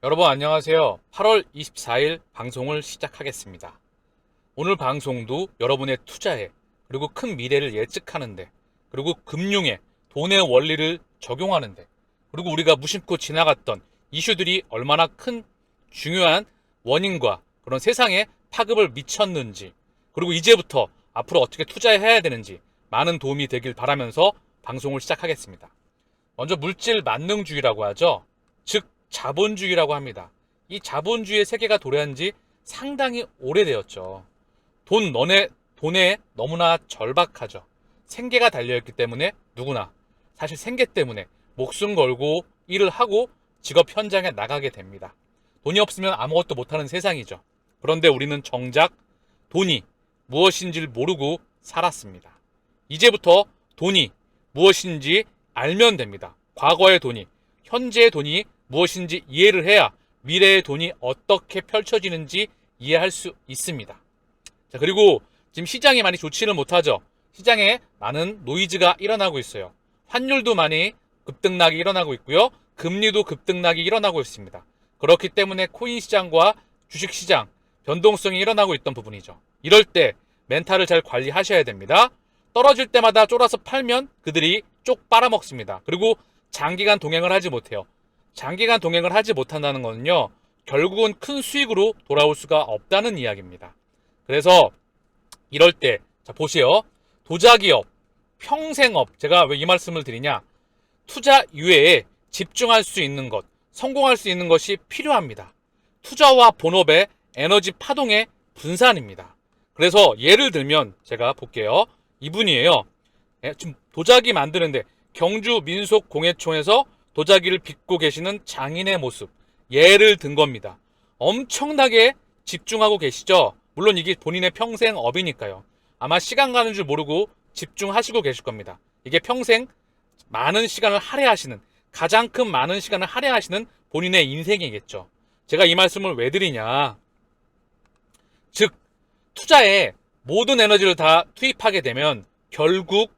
여러분 안녕하세요. 8월 24일 방송을 시작하겠습니다. 오늘 방송도 여러분의 투자에 그리고 큰 미래를 예측하는데 그리고 금융에 돈의 원리를 적용하는데 그리고 우리가 무심코 지나갔던 이슈들이 얼마나 큰 중요한 원인과 그런 세상에 파급을 미쳤는지 그리고 이제부터 앞으로 어떻게 투자해야 되는지 많은 도움이 되길 바라면서 방송을 시작하겠습니다. 먼저 물질 만능주의라고 하죠. 즉 자본주의라고 합니다. 이 자본주의 세계가 도래한 지 상당히 오래되었죠. 돈에 너무나 절박하죠. 생계가 달려있기 때문에 누구나 사실 생계 때문에 목숨 걸고 일을 하고 직업 현장에 나가게 됩니다. 돈이 없으면 아무것도 못하는 세상이죠. 그런데 우리는 정작 돈이 무엇인지를 모르고 살았습니다. 이제부터 돈이 무엇인지 알면 됩니다. 과거의 돈이, 현재의 돈이 무엇인지 이해를 해야 미래의 돈이 어떻게 펼쳐지는지 이해할 수 있습니다. 자, 그리고 지금 시장이 많이 좋지는 못하죠. 시장에 많은 노이즈가 일어나고 있어요. 환율도 많이 급등락이 일어나고 있고요. 금리도 급등락이 일어나고 있습니다. 그렇기 때문에 코인 시장과 주식 시장 변동성이 일어나고 있던 부분이죠. 이럴 때 멘탈을 잘 관리하셔야 됩니다. 떨어질 때마다 쫄아서 팔면 그들이 쪽 빨아먹습니다. 그리고 장기간 동행을 하지 못해요. 장기간 동행을 하지 못한다는 것은요, 결국은 큰 수익으로 돌아올 수가 없다는 이야기입니다. 그래서 이럴 때, 자, 보세요. 도자기업, 평생업, 제가 왜 이 말씀을 드리냐? 투자 이외에 집중할 수 있는 것, 성공할 수 있는 것이 필요합니다. 투자와 본업의 에너지 파동의 분산입니다. 그래서 예를 들면 제가 볼게요. 이분이에요. 지금 도자기 만드는데 경주 민속공예총에서 도자기를 빚고 계시는 장인의 모습, 예를 든 겁니다. 엄청나게 집중하고 계시죠? 물론 이게 본인의 평생 업이니까요. 아마 시간 가는 줄 모르고 집중하시고 계실 겁니다. 이게 평생 많은 시간을 할애하시는, 가장 큰 많은 시간을 할애하시는 본인의 인생이겠죠. 제가 이 말씀을 왜 드리냐? 즉, 투자에 모든 에너지를 다 투입하게 되면 결국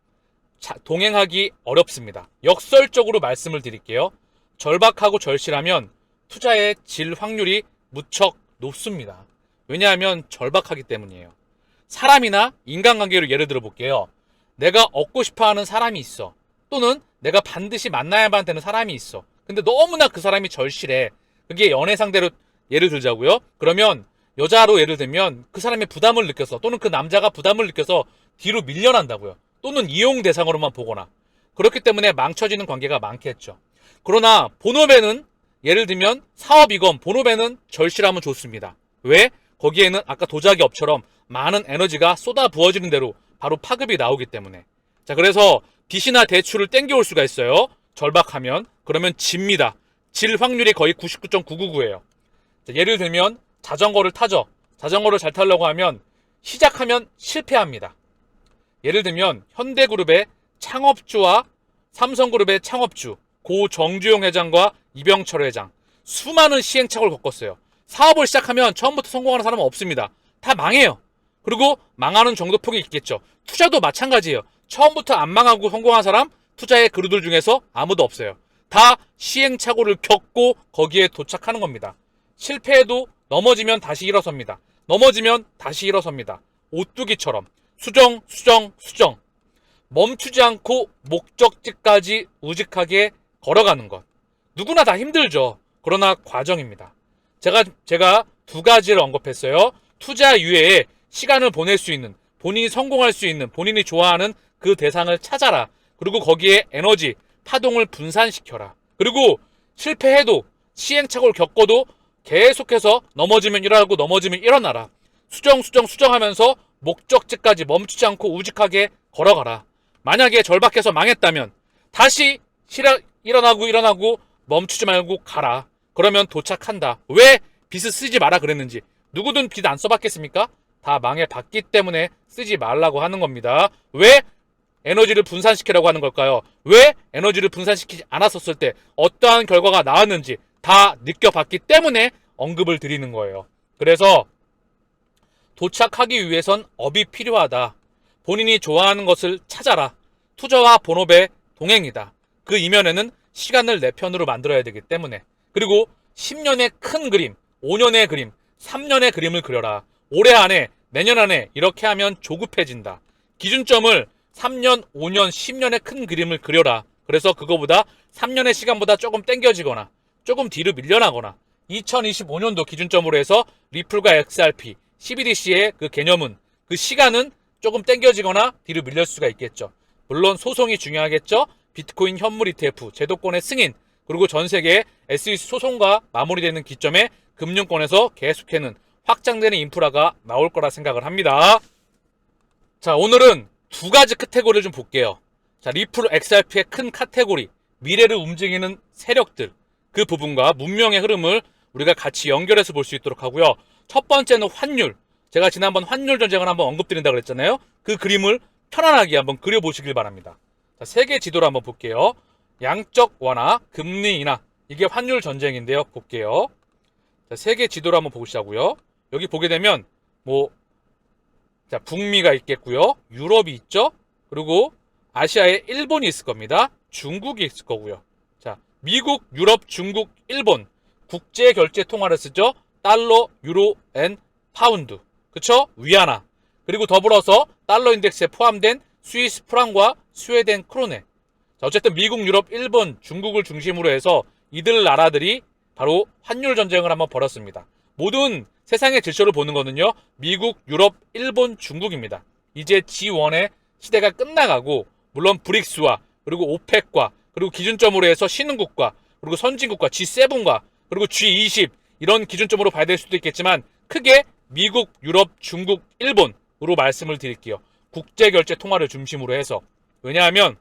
동행하기 어렵습니다. 역설적으로 말씀을 드릴게요. 절박하고 절실하면 투자의 질 확률이 무척 높습니다. 왜냐하면 절박하기 때문이에요. 사람이나 인간관계로 예를 들어 볼게요. 내가 얻고 싶어하는 사람이 있어. 또는 내가 반드시 만나야만 되는 사람이 있어. 근데 너무나 그 사람이 절실해. 그게 연애 상대로 예를 들자고요. 그러면 여자로 예를 들면 그 사람이 부담을 느껴서 또는 그 남자가 부담을 느껴서 뒤로 밀려난다고요. 또는 이용 대상으로만 보거나. 그렇기 때문에 망쳐지는 관계가 많겠죠. 그러나 본업에는 예를 들면 사업이건 본업에는 절실하면 좋습니다. 왜? 거기에는 아까 도자기 업처럼 많은 에너지가 쏟아 부어지는 대로 바로 파급이 나오기 때문에. 자, 그래서 빚이나 대출을 땡겨올 수가 있어요. 절박하면. 그러면 집니다. 질 확률이 거의 99.999예요. 예를 들면 자전거를 타죠. 자전거를 잘 타려고 하면 시작하면 실패합니다. 예를 들면 현대그룹의 창업주와 삼성그룹의 창업주 고 정주영 회장과 이병철 회장 수많은 시행착오를 겪었어요. 사업을 시작하면 처음부터 성공하는 사람은 없습니다. 다 망해요. 그리고 망하는 정도폭이 있겠죠. 투자도 마찬가지예요. 처음부터 안 망하고 성공한 사람 투자의 그루들 중에서 아무도 없어요. 다 시행착오를 겪고 거기에 도착하는 겁니다. 실패해도 넘어지면 다시 일어섭니다. 넘어지면 다시 일어섭니다. 오뚜기처럼 수정. 멈추지 않고 목적지까지 우직하게 걸어가는 것. 누구나 다 힘들죠. 그러나 과정입니다. 제가 두 가지를 언급했어요. 투자 이외에 시간을 보낼 수 있는, 본인이 성공할 수 있는, 본인이 좋아하는 그 대상을 찾아라. 그리고 거기에 에너지, 파동을 분산시켜라. 그리고 실패해도 시행착오를 겪어도 계속해서 넘어지면 일어나고 넘어지면 일어나라. 수정하면서 목적지까지 멈추지 않고 우직하게 걸어가라. 만약에 절박해서 망했다면 다시 일어나고 멈추지 말고 가라. 그러면 도착한다. 왜 빚을 쓰지 마라 그랬는지. 누구든 빚 안 써봤겠습니까? 다 망해봤기 때문에 쓰지 말라고 하는 겁니다. 왜 에너지를 분산시키라고 하는 걸까요? 왜 에너지를 분산시키지 않았었을 때 어떠한 결과가 나왔는지 다 느껴봤기 때문에 언급을 드리는 거예요. 그래서 도착하기 위해선 업이 필요하다. 본인이 좋아하는 것을 찾아라. 투자와 본업의 동행이다. 그 이면에는 시간을 내 편으로 만들어야 되기 때문에. 그리고 10년의 큰 그림, 5년의 그림, 3년의 그림을 그려라. 올해 안에, 내년 안에 이렇게 하면 조급해진다. 기준점을 3년, 5년, 10년의 큰 그림을 그려라. 그래서 그거보다 3년의 시간보다 조금 땡겨지거나 조금 뒤로 밀려나거나 2025년도 기준점으로 해서 리플과 XRP, CBDC의 그 개념은 그 시간은 조금 땡겨지거나 뒤로 밀릴 수가 있겠죠. 물론 소송이 중요하겠죠. 비트코인 현물 ETF, 제도권의 승인, 그리고 전 세계의 SEC 소송과 마무리되는 기점에 금융권에서 계속해는 확장되는 인프라가 나올 거라 생각을 합니다. 자, 오늘은 두 가지 카테고리를 좀 볼게요. 자, 리플 XRP의 큰 카테고리, 미래를 움직이는 세력들, 그 부분과 문명의 흐름을 우리가 같이 연결해서 볼 수 있도록 하고요. 첫 번째는 환율. 제가 지난번 환율 전쟁을 한번 언급드린다고 그랬잖아요. 그 그림을 편안하게 한번 그려보시길 바랍니다. 자, 세계 지도를 한번 볼게요. 양적 완화, 금리 인하. 이게 환율 전쟁인데요. 볼게요. 자, 세계 지도를 한번 보시자고요. 여기 보게 되면 자, 북미가 있겠고요. 유럽이 있죠. 그리고 아시아에 일본이 있을 겁니다. 중국이 있을 거고요. 자, 미국, 유럽, 중국, 일본 국제 결제 통화를 쓰죠. 달러, 유로, 엔, 파운드. 그쵸? 위안화. 그리고 더불어서 달러 인덱스에 포함된 스위스 프랑과 스웨덴 크로네. 자, 어쨌든 미국, 유럽, 일본, 중국을 중심으로 해서 이들 나라들이 바로 환율 전쟁을 한번 벌였습니다. 모든 세상의 질서를 보는 거는요. 미국, 유럽, 일본, 중국입니다. 이제 G1의 시대가 끝나가고 물론 브릭스와 그리고 오펙과 그리고 기준점으로 해서 신흥국과 그리고 선진국과 G7과 그리고 G20 이런 기준점으로 봐야 될 수도 있겠지만 크게 미국, 유럽, 중국, 일본으로 말씀을 드릴게요. 국제결제 통화를 중심으로 해서. 왜냐하면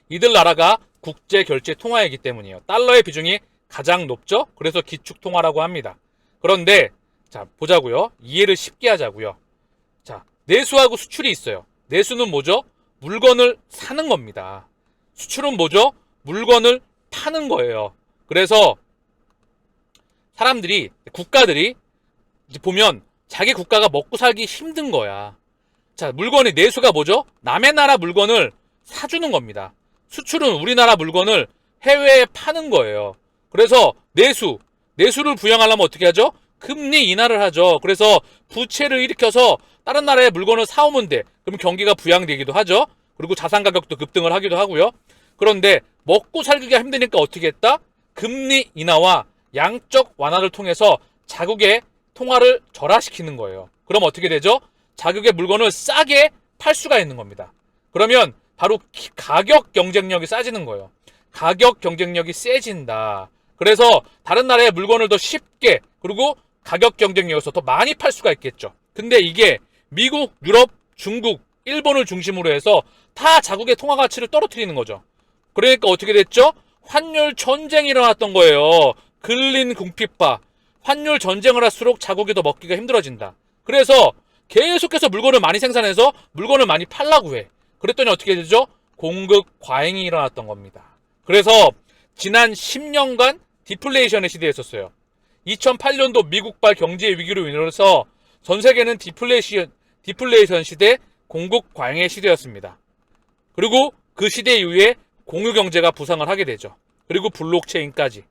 이들 나라가 국제결제 통화이기 때문이에요. 달러의 비중이 가장 높죠. 그래서 기축통화라고 합니다. 그런데 자, 보자고요. 이해를 쉽게 하자고요. 자, 내수하고 수출이 있어요. 내수는 뭐죠? 물건을 사는 겁니다. 수출은 뭐죠? 물건을 파는 거예요. 그래서 사람들이, 국가들이 이제 보면 자기 국가가 먹고 살기 힘든 거야. 자, 물건의 내수가 뭐죠? 남의 나라 물건을 사주는 겁니다. 수출은 우리나라 물건을 해외에 파는 거예요. 그래서 내수를 부양하려면 어떻게 하죠? 금리 인하를 하죠. 그래서 부채를 일으켜서 다른 나라의 물건을 사오면 돼. 그럼 경기가 부양되기도 하죠. 그리고 자산 가격도 급등을 하기도 하고요. 그런데 먹고 살기가 힘드니까 어떻게 했다? 금리 인하와 양적 완화를 통해서 자국의 통화를 절하시키는 거예요. 그럼 어떻게 되죠? 자국의 물건을 싸게 팔 수가 있는 겁니다. 그러면 바로 가격 경쟁력이 싸지는 거예요. 가격 경쟁력이 세진다. 그래서 다른 나라의 물건을 더 쉽게 그리고 가격 경쟁력에서 더 많이 팔 수가 있겠죠. 근데 이게 미국, 유럽, 중국, 일본을 중심으로 해서 다 자국의 통화 가치를 떨어뜨리는 거죠. 그러니까 어떻게 됐죠? 환율 전쟁이 일어났던 거예요. 근린 궁핍화. 환율 전쟁을 할수록 자국이 더 먹기가 힘들어진다. 그래서 계속해서 물건을 많이 생산해서 물건을 많이 팔라고 해. 그랬더니 어떻게 되죠? 공급 과잉이 일어났던 겁니다. 그래서 지난 10년간 디플레이션의 시대였었어요. 2008년도 미국발 경제 위기로 인해서 전 세계는 디플레이션 시대, 공급 과잉의 시대였습니다. 그리고 그 시대 이후에 공유 경제가 부상을 하게 되죠. 그리고 블록체인까지.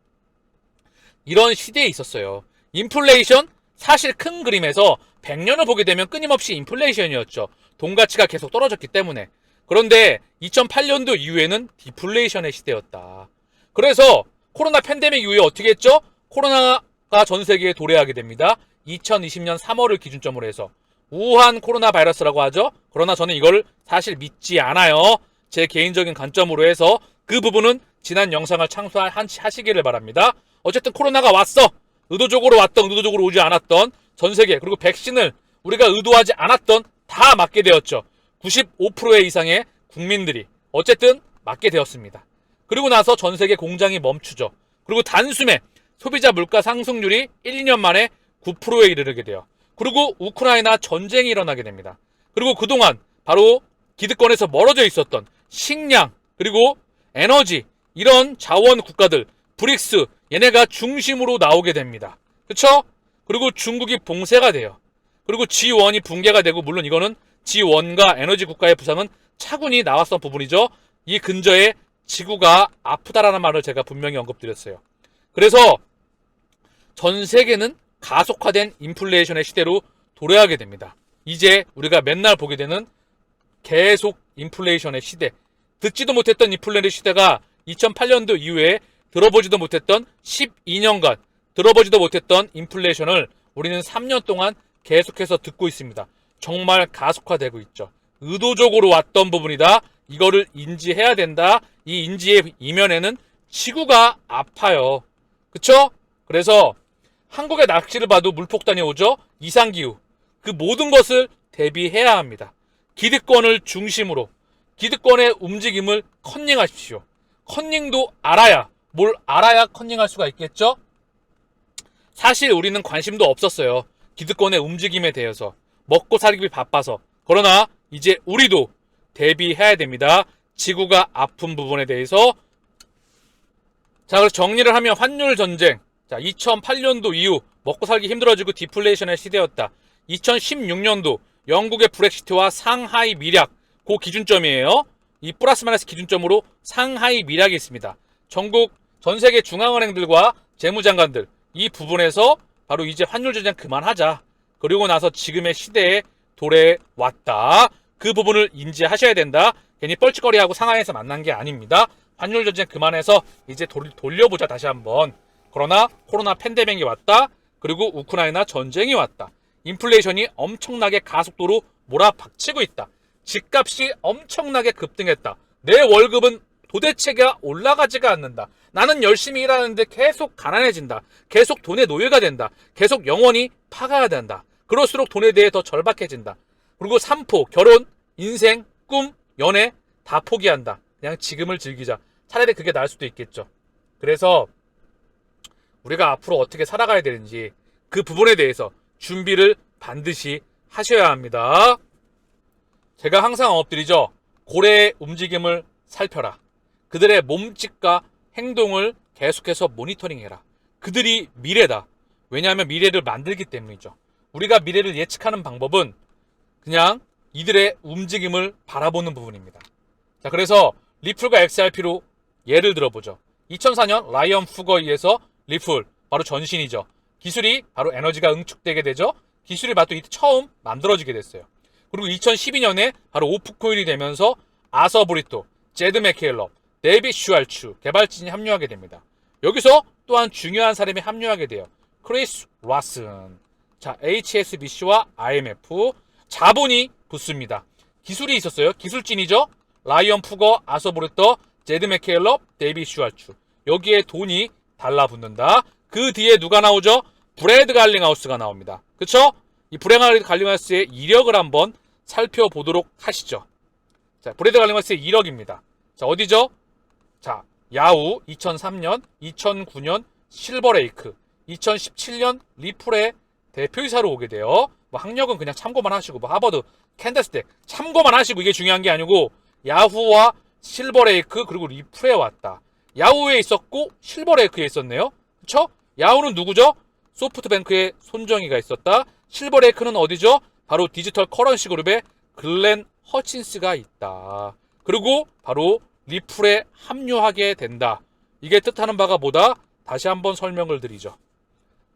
이런 시대에 있었어요. 인플레이션, 사실 큰 그림에서 100년을 보게 되면 끊임없이 인플레이션이었죠. 돈 가치가 계속 떨어졌기 때문에. 그런데 2008년도 이후에는 디플레이션의 시대였다. 그래서 코로나 팬데믹 이후에 어떻게 했죠? 코로나가 전 세계에 도래하게 됩니다. 2020년 3월을 기준점으로 해서. 우한 코로나 바이러스라고 하죠. 그러나 저는 이걸 사실 믿지 않아요. 제 개인적인 관점으로 해서 그 부분은 지난 영상을 참고하시기를 바랍니다. 어쨌든 코로나가 왔어. 의도적으로 왔던, 의도적으로 오지 않았던 전 세계, 그리고 백신을 우리가 의도하지 않았던 다 맞게 되었죠. 95% 이상의 국민들이 어쨌든 맞게 되었습니다. 그리고 나서 전 세계 공장이 멈추죠. 그리고 단숨에 소비자 물가 상승률이 1, 2년 만에 9%에 이르게 돼요. 그리고 우크라이나 전쟁이 일어나게 됩니다. 그리고 그동안 바로 기득권에서 멀어져 있었던 식량, 그리고 에너지, 이런 자원 국가들, 브릭스, 얘네가 중심으로 나오게 됩니다. 그쵸? 그리고 중국이 봉쇄가 돼요. 그리고 G1이 붕괴가 되고, 물론 이거는 G1과 에너지 국가의 부상은 차분히 나왔던 부분이죠. 이 근저에 지구가 아프다라는 말을 제가 분명히 언급드렸어요. 그래서 전 세계는 가속화된 인플레이션의 시대로 도래하게 됩니다. 이제 우리가 맨날 보게 되는 계속 인플레이션의 시대, 듣지도 못했던 인플레이션 시대가 2008년도 이후에 들어보지도 못했던 12년간 들어보지도 못했던 인플레이션을 우리는 3년 동안 계속해서 듣고 있습니다. 정말 가속화되고 있죠. 의도적으로 왔던 부분이다. 이거를 인지해야 된다. 이 인지의 이면에는 지구가 아파요. 그쵸? 그래서 한국의 낚시를 봐도 물폭탄이 오죠. 이상기후. 그 모든 것을 대비해야 합니다. 기득권을 중심으로 기득권의 움직임을 컨닝하십시오. 컨닝도 알아야, 뭘 알아야 컨닝할 수가 있겠죠? 사실 우리는 관심도 없었어요. 기득권의 움직임에 대해서. 먹고 살기 바빠서. 그러나 이제 우리도 대비해야 됩니다. 지구가 아픈 부분에 대해서. 자, 그래서 정리를 하면 환율 전쟁. 자, 2008년도 이후 먹고 살기 힘들어지고 디플레이션의 시대였다. 2016년도 영국의 브렉시트와 상하이 밀약, 그 기준점이에요. 이 플러스 마이너스 기준점으로 상하이 밀약이 있습니다. 전 세계 중앙은행들과 재무장관들, 이 부분에서 바로 이제 환율 전쟁 그만하자. 그리고 나서 지금의 시대에 도래왔다. 그 부분을 인지하셔야 된다. 괜히 뻘짓거리하고 상하이에서 만난 게 아닙니다. 환율 전쟁 그만해서 이제 돌려보자 다시 한번. 그러나 코로나 팬데믹이 왔다. 그리고 우크라이나 전쟁이 왔다. 인플레이션이 엄청나게 가속도로 몰아박치고 있다. 집값이 엄청나게 급등했다. 내 월급은 도대체가 올라가지가 않는다. 나는 열심히 일하는데 계속 가난해진다. 계속 돈의 노예가 된다. 계속 영원히 파가야 된다. 그럴수록 돈에 대해 더 절박해진다. 그리고 삼포, 결혼, 인생, 꿈, 연애 다 포기한다. 그냥 지금을 즐기자. 차라리 그게 나을 수도 있겠죠. 그래서 우리가 앞으로 어떻게 살아가야 되는지 그 부분에 대해서 준비를 반드시 하셔야 합니다. 제가 항상 엎드리죠. 고래의 움직임을 살펴라. 그들의 몸짓과 행동을 계속해서 모니터링해라. 그들이 미래다. 왜냐하면 미래를 만들기 때문이죠. 우리가 미래를 예측하는 방법은 그냥 이들의 움직임을 바라보는 부분입니다. 자, 그래서 리플과 XRP로 예를 들어보죠. 2004년 라이언 푸거에 의해서 리플, 바로 전신이죠. 기술이 바로 에너지가 응축되게 되죠. 기술이 바로 이때 처음 만들어지게 됐어요. 그리고 2012년에 바로 오프코인이 되면서 아서 브리토, 제드 맥케일럽, 데이빗 슈알츠 개발진이 합류하게 됩니다. 여기서 또한 중요한 사람이 합류하게 돼요. 크리스 라슨. 자, HSBC와 IMF 자본이 붙습니다. 기술이 있었어요. 기술진이죠. 라이언 푸거, 아서 브리토, 제드 맥케일럽, 데이빗 슈알츠. 여기에 돈이 달라붙는다. 그 뒤에 누가 나오죠? 브래드 갈링하우스가 나옵니다. 그쵸? 이 브래드 갈링하우스의 이력을 한번 살펴보도록 하시죠. 자, 브래드 갈링하우스의 이력입니다. 자, 어디죠? 자, 야후 2003년, 2009년 실버레이크, 2017년 리플의 대표이사로 오게 돼요. 뭐 학력은 그냥 참고만 하시고, 뭐 하버드, 캔더스텍 참고만 하시고, 이게 중요한 게 아니고 야후와 실버레이크 그리고 리플에 왔다. 야후에 있었고 실버레이크에 있었네요. 그쵸? 야후는 누구죠? 소프트뱅크의 손정희가 있었다. 실버레이크는 어디죠? 바로 디지털 커런시 그룹의 글렌 허친스가 있다. 그리고 바로 리플에 합류하게 된다. 이게 뜻하는 바가 뭐다? 다시 한번 설명을 드리죠.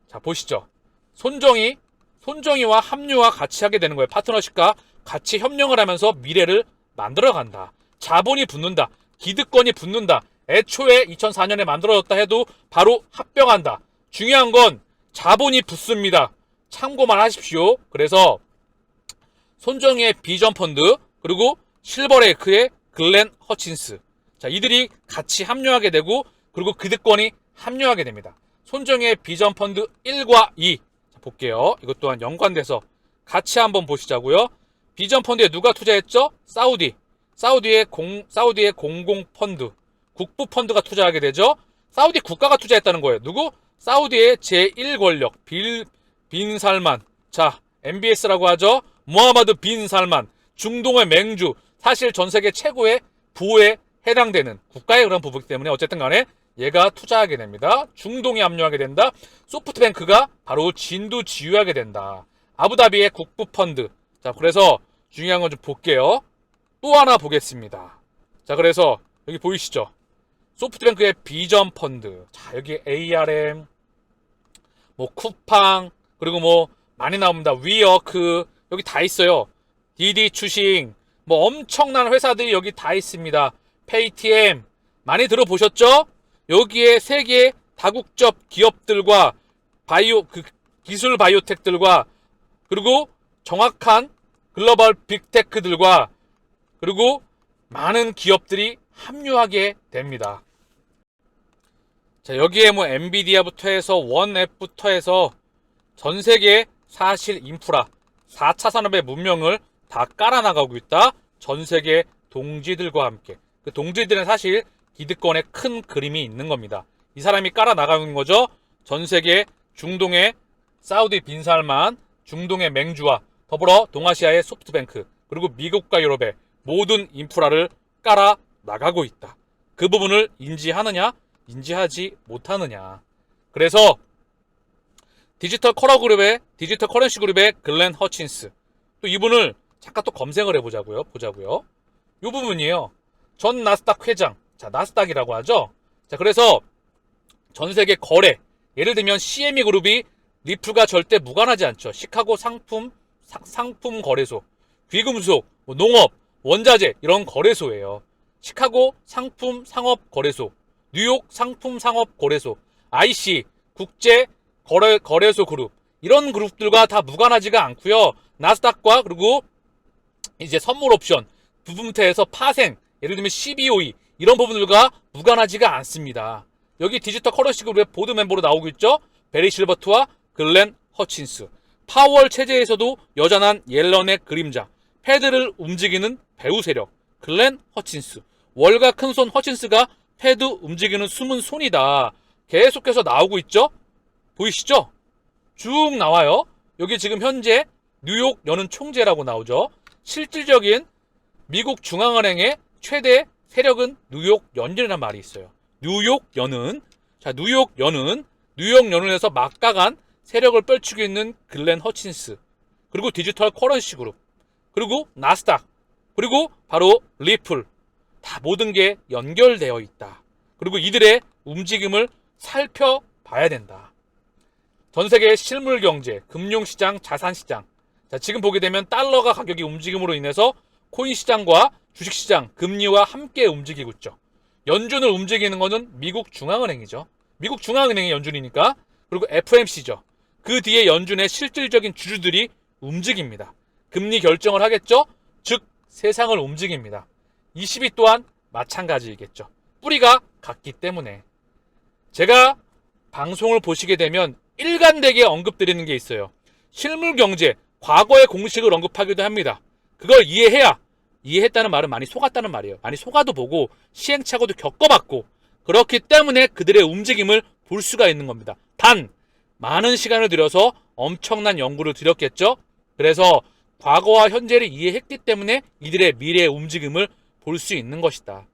자, 보시죠. 손정희와 합류와 같이 하게 되는 거예요. 파트너십과 같이 협력을 하면서 미래를 만들어간다. 자본이 붙는다. 기득권이 붙는다. 애초에 2004년에 만들어졌다 해도 바로 합병한다. 중요한 건 자본이 붙습니다. 참고만 하십시오. 그래서 손정희의 비전 펀드 그리고 실버레이크의 글렌 허친스. 자, 이들이 같이 합류하게 되고 그리고 기득권이 합류하게 됩니다. 손정희의 비전 펀드 1과 2. 자, 볼게요. 이것 또한 연관돼서 같이 한번 보시자고요. 비전 펀드에 누가 투자했죠? 사우디의 공공 펀드. 국부 펀드가 투자하게 되죠. 사우디 국가가 투자했다는 거예요. 누구? 사우디의 제1권력 빈 살만. 자, MBS라고 하죠. 무하마드 빈 살만. 중동의 맹주. 사실 전 세계 최고의 부에 해당되는 국가의 그런 부분이기 때문에 어쨌든 간에 얘가 투자하게 됩니다. 중동이 합류하게 된다. 소프트뱅크가 바로 진두지휘하게 된다. 아부다비의 국부 펀드. 자, 그래서 중요한 건 좀 볼게요. 또 하나 보겠습니다. 자, 그래서 여기 보이시죠? 소프트뱅크의 비전 펀드. 자, 여기 ARM, 뭐 쿠팡, 그리고 뭐 많이 나옵니다. 위워크, 여기 다 있어요. 디디 추싱, 뭐 엄청난 회사들이 여기 다 있습니다. 페이티엠 많이 들어보셨죠? 여기에 세계 다국적 기업들과 기술 바이오텍들과 그리고 정확한 글로벌 빅테크들과 그리고 많은 기업들이 합류하게 됩니다. 자, 여기에 뭐 엔비디아부터 해서 원앱부터 해서 전 세계 사실 인프라 4차 산업의 문명을 다 깔아나가고 있다. 전 세계 동지들과 함께. 그 동지들은 사실 기득권에 큰 그림이 있는 겁니다. 이 사람이 깔아나가는 거죠. 전 세계 중동의 사우디 빈살만, 중동의 맹주와 더불어 동아시아의 소프트뱅크, 그리고 미국과 유럽의 모든 인프라를 깔아나가고 있다. 그 부분을 인지하느냐? 인지하지 못하느냐. 그래서 디지털 커런시 그룹의 글렌 허친스, 또 이분을 잠깐 또 검색을 해보자고요. 이 부분이에요. 전 나스닥 회장. 자, 나스닥이라고 하죠. 자, 그래서 전 세계 거래, 예를 들면 CME 그룹이 리플과 절대 무관하지 않죠. 시카고 상품 거래소, 귀금속, 뭐 농업, 원자재 이런 거래소예요. 시카고 상품 상업 거래소, 뉴욕 상품 상업 거래소, IC 국제 거래소 그룹, 이런 그룹들과 다 무관하지가 않고요. 나스닥과 그리고 이제 선물 옵션 부분부터해서 파생, 예를 들면 CBOE 이런 부분들과 무관하지가 않습니다. 여기 디지털 커런시 그룹의 보드 멤버로 나오고 있죠. 베리 실버트와 글렌 허친스. 파월 체제에서도 여전한 옐런의 그림자, 패드를 움직이는 배우 세력 글렌 허친스. 월가 큰손 허친스가 패드 움직이는 숨은 손이다. 계속해서 나오고 있죠. 보이시죠? 쭉 나와요. 여기 지금 현재 뉴욕 연은 총재라고 나오죠. 실질적인 미국 중앙은행의 최대 세력은 뉴욕 연준이라는 말이 있어요. 뉴욕 연은. 자, 뉴욕 연은에서 막강한 세력을 펼치고 있는 글렌 허친스, 그리고 디지털 커런시 그룹, 그리고 나스닥, 그리고 바로 리플, 다 모든 게 연결되어 있다. 그리고 이들의 움직임을 살펴봐야 된다. 전 세계의 실물 경제, 금융시장, 자산시장. 자, 지금 보게 되면 달러가 가격이 움직임으로 인해서 코인 시장과 주식시장, 금리와 함께 움직이고 있죠. 연준을 움직이는 것은 미국 중앙은행이죠. 미국 중앙은행이 연준이니까. 그리고 FMC죠. 그 뒤에 연준의 실질적인 주주들이 움직입니다. 금리 결정을 하겠죠. 즉 세상을 움직입니다. 20위 또한 마찬가지이겠죠. 뿌리가 같기 때문에. 제가 방송을 보시게 되면 일관되게 언급드리는 게 있어요. 실물 경제, 과거의 공식을 언급하기도 합니다. 그걸 이해했다는 말은 많이 속았다는 말이에요. 많이 속아도 보고 시행착오도 겪어봤고 그렇기 때문에 그들의 움직임을 볼 수가 있는 겁니다. 단 많은 시간을 들여서 엄청난 연구를 들였겠죠. 그래서 과거와 현재를 이해했기 때문에 이들의 미래의 움직임을 볼 수 있는 것이다.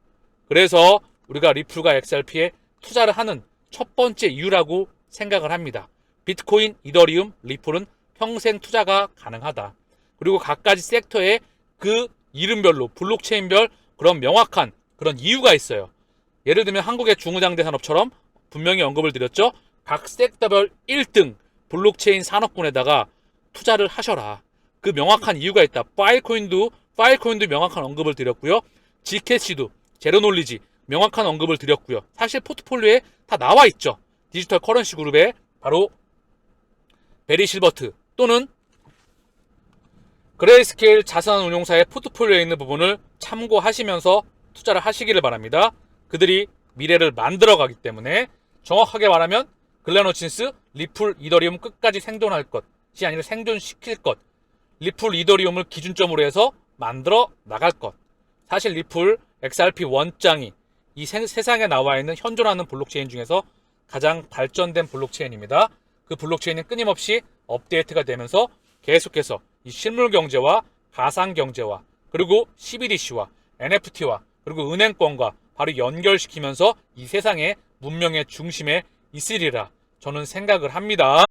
그래서 우리가 리플과 XRP에 투자를 하는 첫 번째 이유라고 생각을 합니다. 비트코인, 이더리움, 리플은 평생 투자가 가능하다. 그리고 각가지 섹터에 그 이름별로 블록체인별 그런 명확한 그런 이유가 있어요. 예를 들면 한국의 중후장대 산업처럼 분명히 언급을 드렸죠. 각 섹터별 1등 블록체인 산업군에다가 투자를 하셔라. 그 명확한 이유가 있다. 파일코인도 명확한 언급을 드렸고요. 지캐시도, 제로놀리지 명확한 언급을 드렸고요. 사실 포트폴리오에 다 나와 있죠. 디지털 커런시 그룹의 바로 베리 실버트 또는 그레이스케일 자산운용사의 포트폴리오에 있는 부분을 참고하시면서 투자를 하시기를 바랍니다. 그들이 미래를 만들어가기 때문에 정확하게 말하면 글렌 허친스, 리플, 이더리움 끝까지 생존할 것이 아니라 생존시킬 것, 리플, 이더리움을 기준점으로 해서 만들어 나갈 것. 사실 리플, XRP 원장이 이 세상에 나와 있는 현존하는 블록체인 중에서 가장 발전된 블록체인입니다. 그 블록체인은 끊임없이 업데이트가 되면서 계속해서 이 실물 경제와 가상 경제와 그리고 CBDC와 NFT와 그리고 은행권과 바로 연결시키면서 이 세상의 문명의 중심에 있으리라 저는 생각을 합니다.